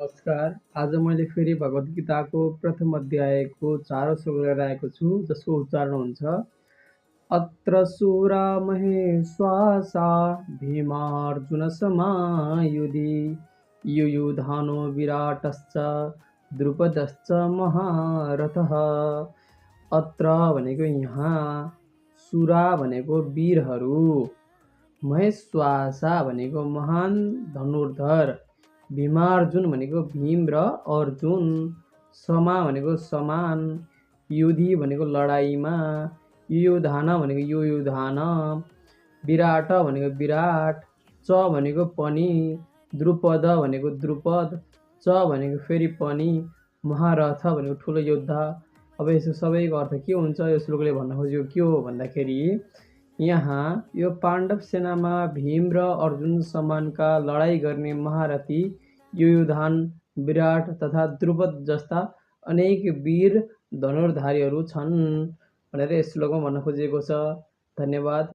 नमस्कार। आज मैले फेरि भगवद् गीताको प्रथम अध्यायको 4औं श्लोक लिएर आएको छु, जसको उच्चारण हुन्छ अत्र शूरा महेश्वासा भीमार्जुनसमायुधि युयुधानो विराटश्च द्रुपदश्च महारथः। अत्र भनेको यहाँ, सुरा भनेको वीरहरू, महेश्वासा भनेको महान धनुर्धर, भीमार्जुन भनेको भीम र अर्जुन, समा भनेको समान, युधि भनेको लडाइँमा, युयुधान भनेको युयुधान, विराट भनेको विराट, च भनेको पनि, द्रुपद भनेको द्रुपद, च भनेको फेरि पनि, महारथ भनेको ठुलो योद्धा। अब यसो सबैको अर्थ के हुन्छ? यो श्लोकले भन्न खोजेको के हो भन्दाखेरि यहाँ यो पाण्डव सेनामा भीम र अर्जुन समानका लडाइँ गर्ने महारथी युयुधान, विराट तथा द्रुपद जस्ता अनेक वीर धनुर्धारीहरू छन् भनेर यस श्लोकमा भन्न खोजिएको छ। धन्यवाद।